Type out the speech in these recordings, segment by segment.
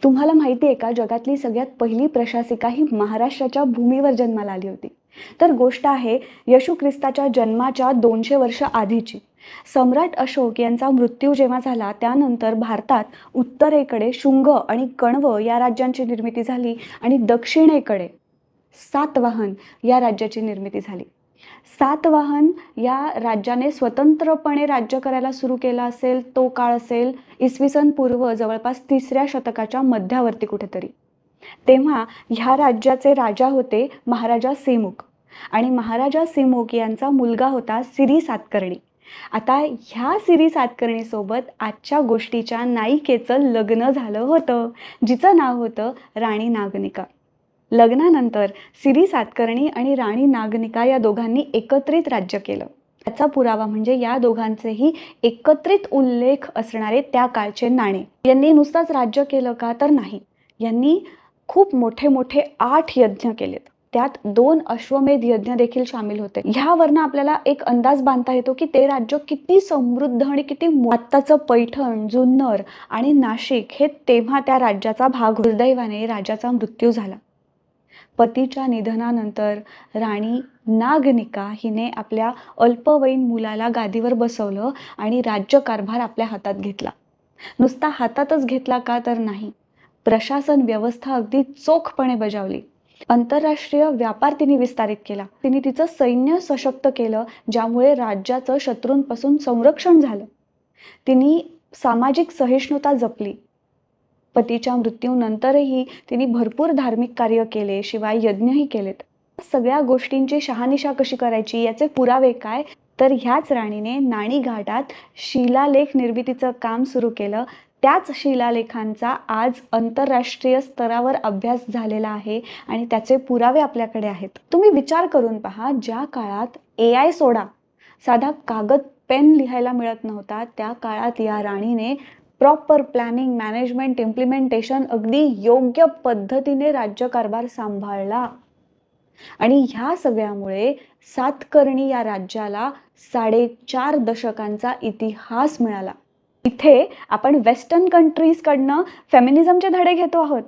तुम्हाला माहिती आहे का, जगातली सगळ्यात पहिली प्रशासिका ही महाराष्ट्राच्या भूमीवर जन्माला आली होती. तर गोष्ट आहे येशू ख्रिस्ताच्या जन्माच्या 200 वर्ष आधीची. सम्राट अशोक यांचा मृत्यू जेव्हा झाला त्यानंतर भारतात उत्तरेकडे शुंग आणि कण्व या राज्यांची निर्मिती झाली आणि दक्षिणेकडे सातवाहन या राज्याची निर्मिती झाली. सातवाहन या राज्याने स्वतंत्रपणे राज्य करायला सुरू केलं असेल तो काळ असेल इसवी सन पूर्व जवळपास 3ऱ्या शतकाच्या मध्यावर्ती कुठेतरी. तेव्हा ह्या राज्याचे राजा होते महाराजा सिमुक आणि महाराजा सिमुक यांचा मुलगा होता सिरी सातकर्णी. आता ह्या सिरी सातकर्णीसोबत आजच्या गोष्टीच्या नायिकेचं लग्न झालं होतं, जिचं नाव होतं राणी नागनिका. लग्नानंतर सिरी सातकर्णी आणि राणी नागनिका या दोघांनी एकत्रित राज्य केलं. त्याचा पुरावा म्हणजे या दोघांचेही एकत्रित उल्लेख असणारे त्या काळचे नाणे. यांनी नुसतंच राज्य केलं का तर नाही, यांनी खूप मोठे मोठे 8 यज्ञ केलेत. त्यात 2 अश्वमेध यज्ञ देखील सामील होते. ह्यावरनं आपल्याला एक अंदाज बांधता येतो की ते राज्य किती समृद्ध आणि किती. आत्ताचं पैठण, जुन्नर आणि नाशिक हे तेव्हा त्या राज्याचा भाग. दुर्दैवाने राजाचा मृत्यू झाला. पतीच्या निधनानंतर राणी नागनिका हिने आपल्या अल्पवयीन मुलाला गादीवर बसवलं आणि राज्यकारभार आपल्या हातात घेतला. नुसता हातातच घेतला का तर नाही, प्रशासन व्यवस्था अगदी चोखपणे बजावली. आंतरराष्ट्रीय व्यापार तिने विस्तारित केला. तिने तिचं सैन्य सशक्त केलं, ज्यामुळे राज्याचं शत्रूंपासून संरक्षण झालं. तिने सामाजिक सहिष्णुता जपली. पतीच्या मृत्यूनंतरही तिने भरपूर धार्मिक कार्य केले, शिवाय यज्ञही केलेत. सगळ्या गोष्टींची शहानिशा कशी करायची याचे पुरावे काय, तर ह्याच राणीने नाणी घाटात शिलालेख निर्मितीचं काम सुरू केलं. त्याच शिलालेखांचा आज आंतरराष्ट्रीय स्तरावर अभ्यास झालेला आहे आणि त्याचे पुरावे आपल्याकडे आहेत. तुम्ही विचार करून पहा, ज्या काळात AI सोडा, साधा कागद पेन लिहायला मिळत नव्हता, त्या काळात या राणीने प्रॉपर प्लॅनिंग, मॅनेजमेंट, इम्प्लिमेंटेशन अगदी योग्य पद्धतीने राज्यकारभार सांभाळला. आणि ह्या सगळ्यामुळे सातकर्णी या राज्याला 4.5 दशकांचा इतिहास मिळाला. इथे आपण वेस्टर्न कंट्रीजकडनं फेमिनिझमचे धडे घेतो आहोत,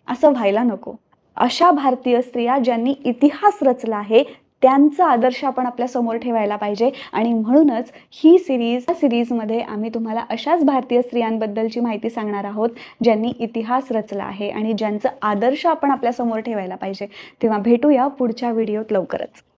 असं व्हायला नको. अशा भारतीय स्त्रिया ज्यांनी इतिहास रचला आहे त्यांचा आदर्श आपण आपल्या समोर ठेवायला पाहिजे. आणि म्हणूनच ही सिरीजमध्ये आम्ही तुम्हाला अशाच भारतीय स्त्रियांबद्दलची माहिती सांगणार आहोत ज्यांनी इतिहास रचला आहे आणि ज्यांचा आदर्श आपण आपल्या समोर ठेवायला पाहिजे. तेव्हा भेटूया पुढच्या व्हिडिओत लवकरच.